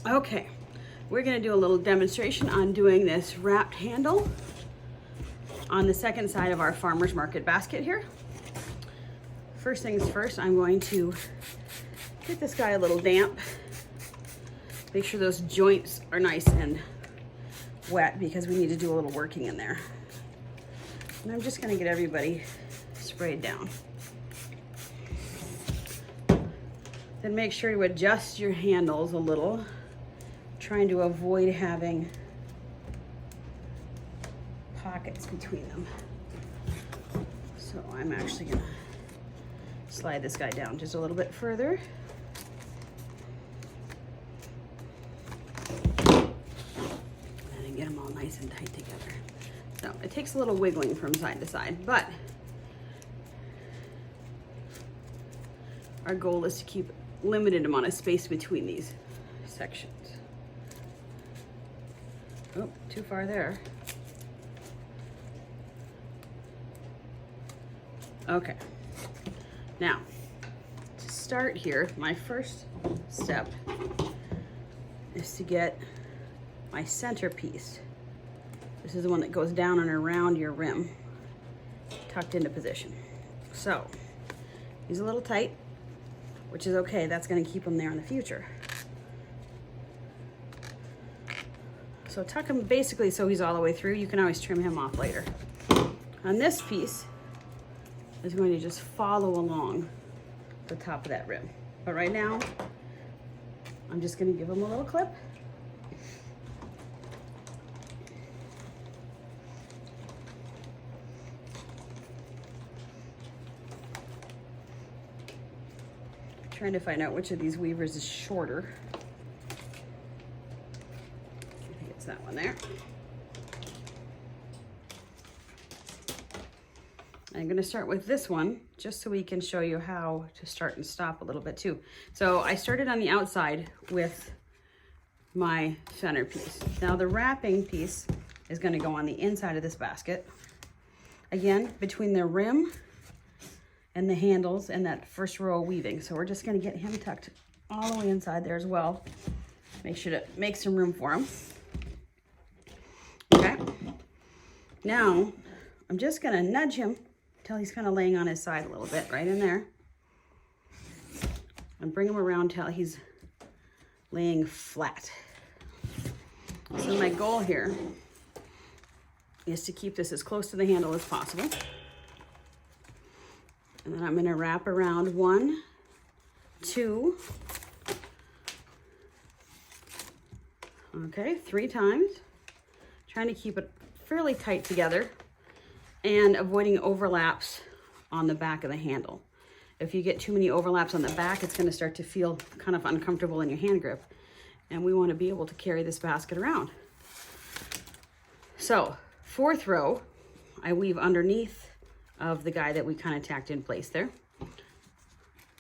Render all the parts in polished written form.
Okay, we're gonna do a little demonstration on doing this wrapped handle on the second side of our farmer's market basket here. First things first, I'm going to get this guy a little damp. Make sure those joints are nice and wet because we need to do a little working in there. And I'm just gonna get everybody sprayed down. Then make sure to adjust your handles a little, trying to avoid having pockets between them. So I'm actually gonna slide this guy down just a little bit further. And get them all nice and tight together. So it takes a little wiggling from side to side, but our goal is to keep limited amount of space between these sections. Oh, too far there. Okay. Now, to start here, my first step is to get my centerpiece. This is the one that goes down and around your rim, tucked into position. So, he's a little tight, which is okay. That's going to keep him there in the future. So tuck him basically so he's all the way through. You can always trim him off later. On this piece is going to just follow along the top of that rim. But right now, I'm just going to give him a little clip. Trying to find out which of these weavers is shorter. I think it's that one there. I'm going to start with this one just so we can show you how to start and stop a little bit too. So I started on the outside with my centerpiece. Now the wrapping piece is going to go on the inside of this basket. Again, between the rim and the handles and that first row of weaving. So we're just going to get him tucked all the way inside there as well. Make sure to make some room for him. Okay. Now I'm just going to nudge him until he's kind of laying on his side a little bit, right in there. And bring him around till he's laying flat. So my goal here is to keep this as close to the handle as possible. And then I'm going to wrap around 1, 2, okay, 3 times. Trying to keep it fairly tight together and avoiding overlaps on the back of the handle. If you get too many overlaps on the back, it's going to start to feel kind of uncomfortable in your hand grip. And we want to be able to carry this basket around. So, 4th row, I weave underneath of the guy that we kind of tacked in place there.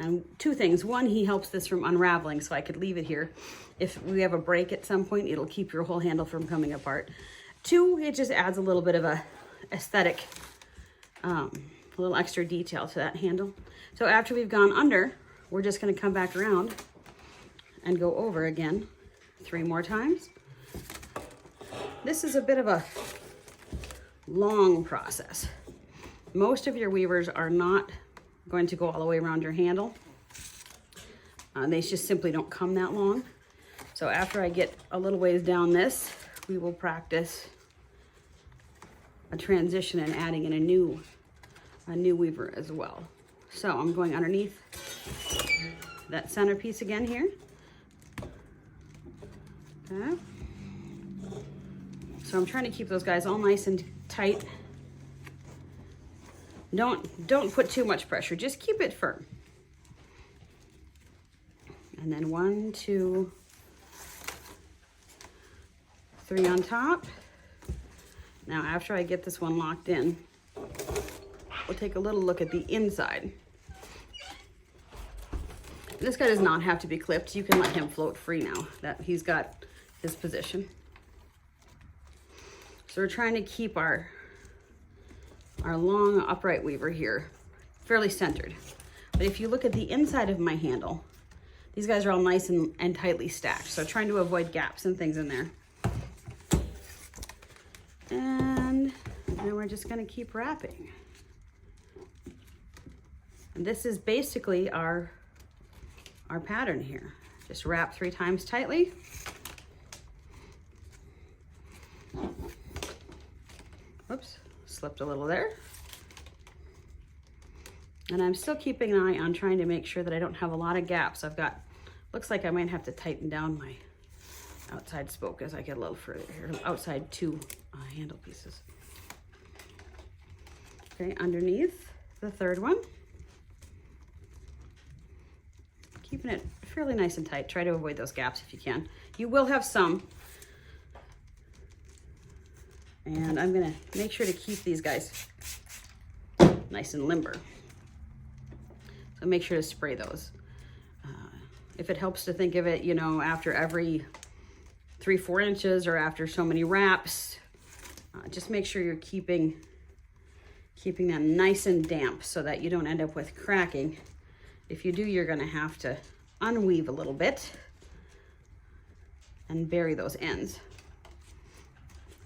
And 2 things. 1, he helps this from unraveling, so I could leave it here. If we have a break at some point, it'll keep your whole handle from coming apart. 2, it just adds a little bit of a aesthetic, a little extra detail to that handle. So after we've gone under, we're just going to come back around and go over again 3 more times. This is a bit of a long process. Most of your weavers are not going to go all the way around your handle. They just simply don't come that long. So after I get a little ways down this, we will practice a transition and adding in a new weaver as well. So I'm going underneath that centerpiece again here. Okay. So I'm trying to keep those guys all nice and tight. Don't put too much pressure, just keep it firm. And then 1, 2, 3 on top. Now after I get this one locked in, we'll take a little look at the inside. This guy does not have to be clipped. You can let him float free now that he's got his position. So we're trying to keep our long upright weaver here fairly centered. But if you look at the inside of my handle, These guys are all nice and tightly stacked. So trying to avoid gaps and things in there. And then we're just gonna keep wrapping. And this is basically our pattern here. Just wrap 3 times tightly. Oops, slipped a little there. And I'm still keeping an eye on trying to make sure that I don't have a lot of gaps. I've got, looks like I might have to tighten down my outside spoke as I get a little further here, outside 2 handle pieces. Okay, underneath the 3rd one. Keeping it fairly nice and tight. Try to avoid those gaps if you can. You will have some. And I'm gonna make sure to keep these guys nice and limber. So make sure to spray those. If it helps to think of it, you know, after every 3-4 inches or after so many wraps, just make sure you're keeping that nice and damp so that you don't end up with cracking. If you do, you're gonna have to unweave a little bit and bury those ends.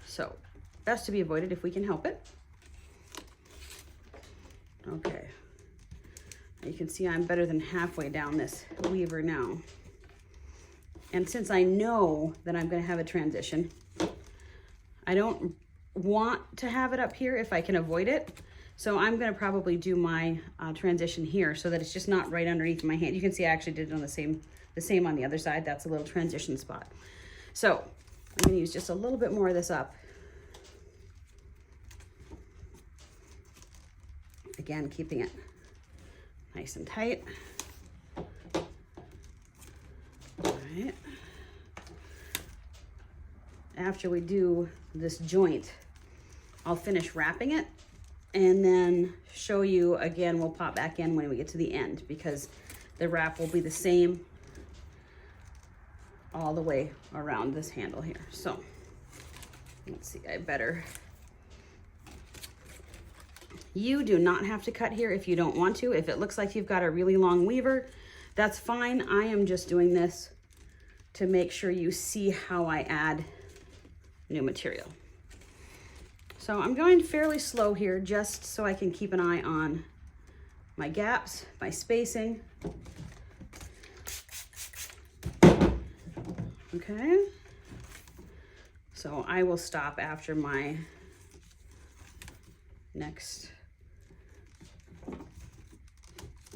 So best to be avoided if we can help it. Okay. You can see I'm better than halfway down this weaver now. And since I know that I'm gonna have a transition, I don't want to have it up here if I can avoid it. So I'm gonna probably do my transition here so that it's just not right underneath my hand. You can see I actually did it on the same on the other side. That's a little transition spot. So I'm gonna use just a little bit more of this up. Again, keeping it nice and tight. All right. After we do this joint, I'll finish wrapping it and then show you again. We'll pop back in when we get to the end because the wrap will be the same all the way around this handle here. So let's see, you do not have to cut here if you don't want to. If it looks like you've got a really long weaver, that's fine. I am just doing this to make sure you see how I add new material. So I'm going fairly slow here just so I can keep an eye on my gaps, my spacing. Okay. So I will stop after my next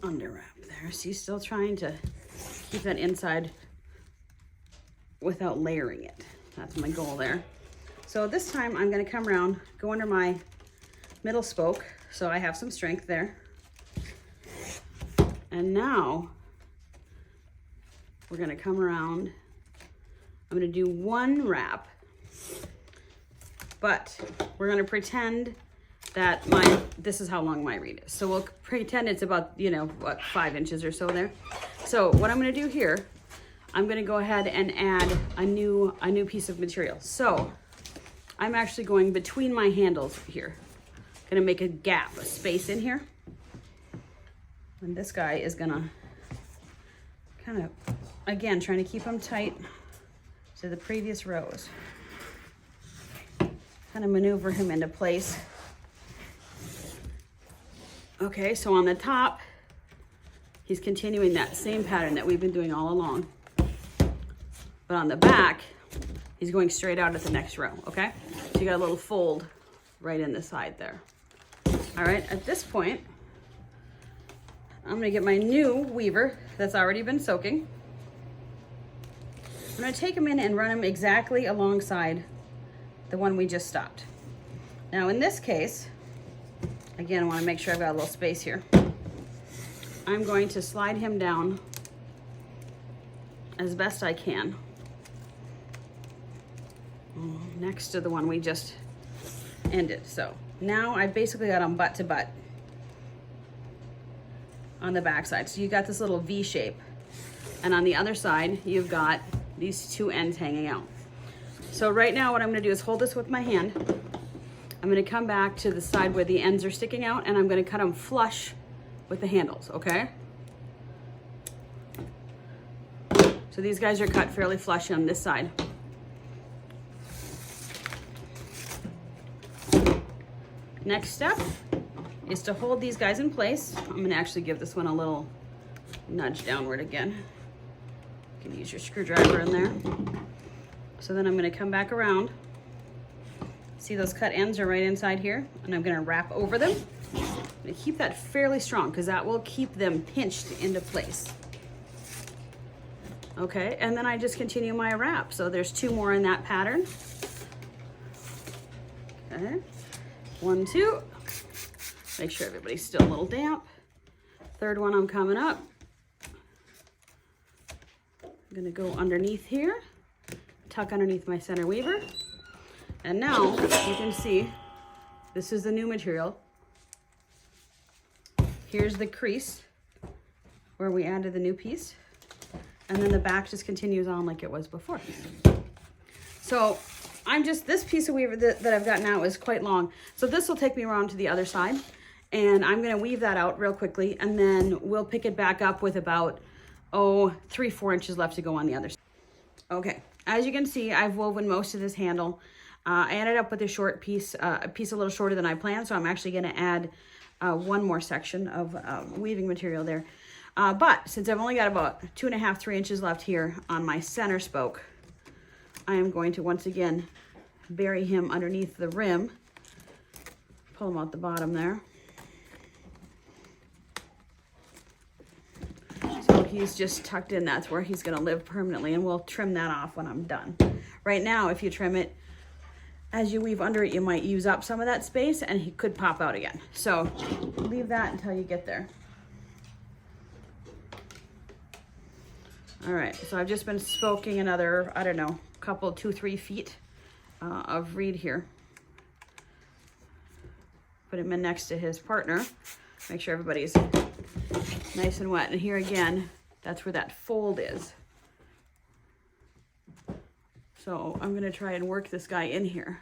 under wrap there. So you're still trying to keep that inside without layering it. That's my goal there. So this time I'm gonna come around, go under my middle spoke, so I have some strength there. And now we're gonna come around. I'm gonna do 1 wrap, but we're gonna pretend that this is how long my reed is. So we'll pretend it's about, you know, what, 5 inches or so there. So what I'm gonna do here, I'm gonna go ahead and add a new piece of material. So I'm actually going between my handles here. Gonna make a gap, a space in here. And this guy is gonna kind of, again, trying to keep them tight to the previous rows. Kind of maneuver him into place. Okay, so on the top, he's continuing that same pattern that we've been doing all along. But on the back, he's going straight out at the next row, okay? So you got a little fold right in the side there. All right, at this point, I'm gonna get my new weaver that's already been soaking. I'm gonna take him in and run him exactly alongside the one we just stopped. Now in this case, again, I wanna make sure I've got a little space here. I'm going to slide him down as best I can next to the one we just ended. So now I basically got them butt to butt on the back side. So you got this little V shape. And on the other side, you've got these 2 ends hanging out. So right now what I'm gonna do is hold this with my hand. I'm gonna come back to the side where the ends are sticking out and I'm gonna cut them flush with the handles, okay? So these guys are cut fairly flush on this side. Next step is to hold these guys in place. I'm gonna actually give this one a little nudge downward again. You can use your screwdriver in there. So then I'm gonna come back around. See those cut ends are right inside here, and I'm gonna wrap over them. I'm gonna keep that fairly strong because that will keep them pinched into place. Okay, and then I just continue my wrap. So there's 2 more in that pattern. Okay, 1, 2. Make sure everybody's still a little damp. 3rd one I'm coming up. I'm gonna go underneath here, tuck underneath my center weaver. And now you can see, this is the new material. Here's the crease where we added the new piece. And then the back just continues on like it was before. So this piece of weaver that I've got now is quite long. So this will take me around to the other side. And I'm gonna weave that out real quickly, and then we'll pick it back up with about, 3-4 inches left to go on the other side. Okay, as you can see, I've woven most of this handle. I ended up with a short piece, a piece a little shorter than I planned, so I'm actually gonna add 1 more section of weaving material there. But since I've only got about 2.5, 3 inches left here on my center spoke, I am going to once again bury him underneath the rim, pull him out the bottom there. So he's just tucked in, that's where he's gonna live permanently, and we'll trim that off when I'm done. Right now, if you trim it, as you weave under it, you might use up some of that space and he could pop out again. So leave that until you get there. All right, so I've just been spoking another, I don't know, couple, 2-3 feet of reed here. Put him in next to his partner. Make sure everybody's nice and wet. And here again, that's where that fold is. So I'm gonna try and work this guy in here.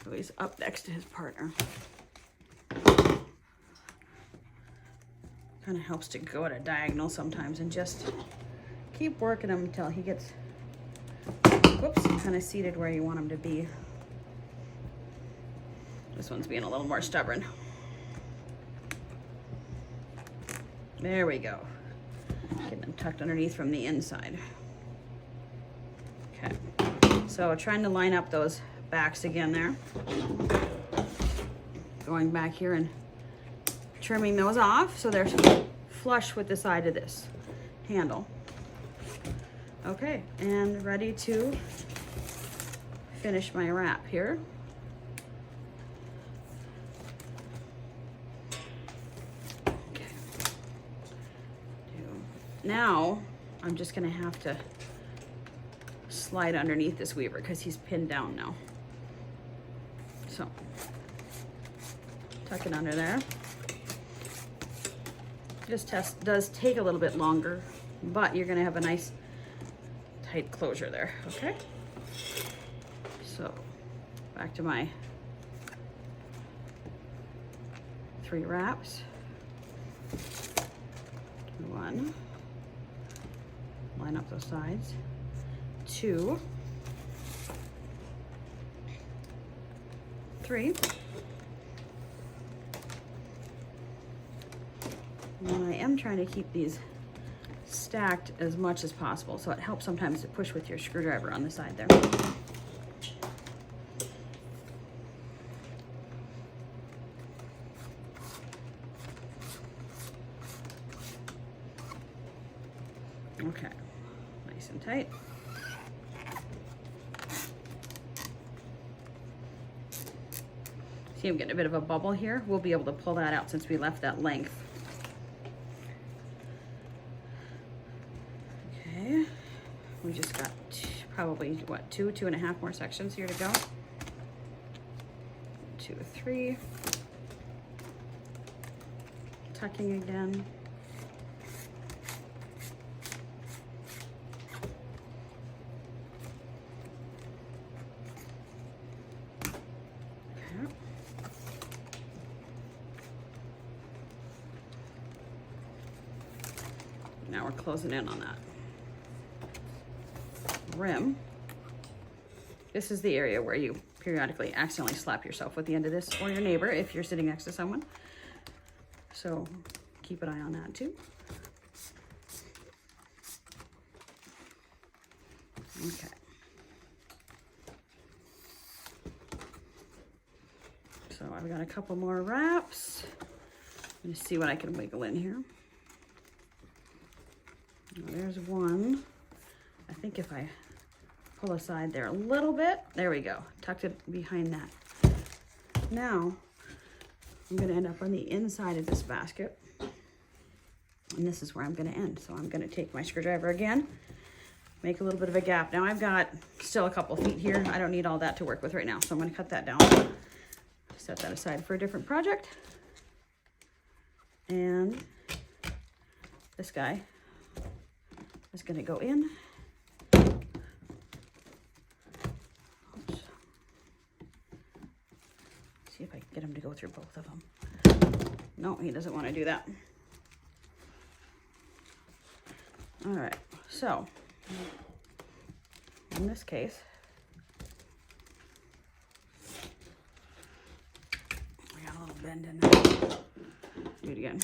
So he's up next to his partner. Kind of helps to go at a diagonal sometimes and just keep working him until he gets, whoops, kind of seated where you want him to be. This one's being a little more stubborn. There we go. Getting them tucked underneath from the inside. Okay, so trying to line up those backs again there. Going back here and trimming those off so they're flush with the side of this handle. Okay, and ready to finish my wrap here. Okay. Now I'm just gonna have to slide underneath this weaver because he's pinned down now. So tuck it under there. This test does take a little bit longer, but you're gonna have a nice tight closure there, okay? So back to my 3 wraps. 1, line up those sides. 2, 3. And I am trying to keep these stacked as much as possible, so it helps sometimes to push with your screwdriver on the side there. Okay, nice and tight. See, I'm getting a bit of a bubble here. We'll be able to pull that out since we left that length. Okay, we just got probably, what, 2.5 more sections here to go. 2, 3. Tucking again. Now we're closing in on that. rim. This is the area where you periodically accidentally slap yourself with the end of this, or your neighbor if you're sitting next to someone. So keep an eye on that too. Okay. So I've got a couple more wraps. Let me see what I can wiggle in here. There's one. I think if I pull aside there a little bit, there we go. Tucked it behind that. Now, I'm gonna end up on the inside of this basket. And this is where I'm gonna end. So I'm gonna take my screwdriver again, make a little bit of a gap. Now I've got still a couple feet here. I don't need all that to work with right now. So I'm gonna cut that down. Set that aside for a different project. And this guy is gonna go in. Oops. See if I can get him to go through both of them. No, he doesn't wanna do that. All right, so in this case, I got a little bend in there. Do it again.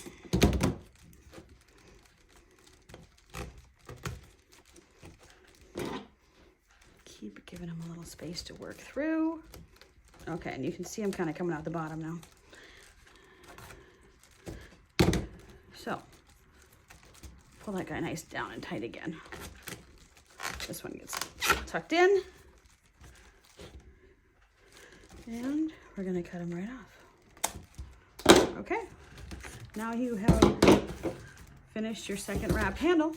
Keep giving him a little space to work through. Okay, and you can see him kind of coming out the bottom now. So, pull that guy nice down and tight again. This one gets tucked in. And we're gonna cut him right off. Okay, now you have finished your second wrap handle.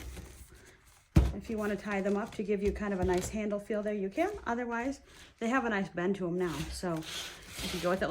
If you want to tie them up to give you kind of a nice handle feel there, you can. Otherwise, they have a nice bend to them now. So if you go with it like